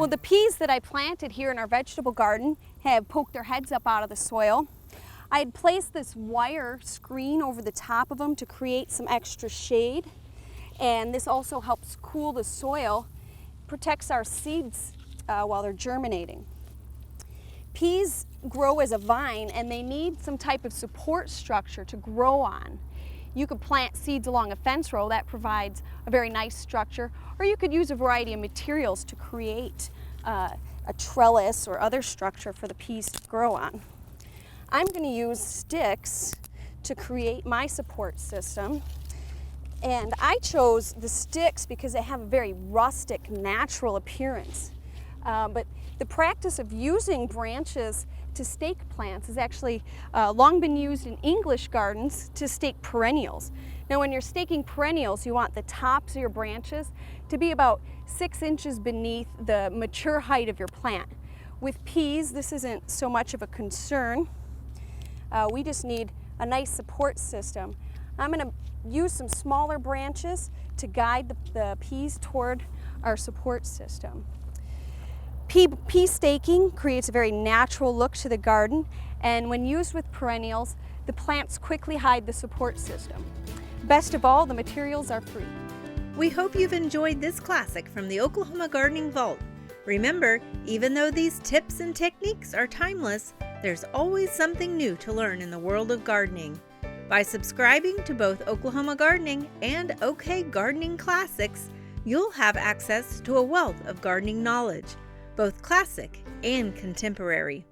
Well, the peas that I planted here in our vegetable garden have poked their heads up out of the soil. I had placed this wire screen over the top of them to create some extra shade, and this also helps cool the soil, protects our seeds while they're germinating. Peas grow as a vine and they need some type of support structure to grow on. You could plant seeds along a fence row that provides a very nice structure, or you could use a variety of materials to create a trellis or other structure for the peas to grow on. I'm going to use sticks to create my support system, and I chose the sticks because they have a very rustic, natural appearance. But the practice of using branches to stake plants has actually long been used in English gardens to stake perennials. Now when you're staking perennials, you want the tops of your branches to be about 6 inches beneath the mature height of your plant. With peas, this isn't so much of a concern. We just need a nice support system. I'm going to use some smaller branches to guide the peas toward our support system. Pea staking creates a very natural look to the garden, and when used with perennials, the plants quickly hide the support system. Best of all, the materials are free. We hope you've enjoyed this classic from the Oklahoma Gardening Vault. Remember, even though these tips and techniques are timeless, there's always something new to learn in the world of gardening. By subscribing to both Oklahoma Gardening and OK Gardening Classics, you'll have access to a wealth of gardening knowledge, both classic and contemporary.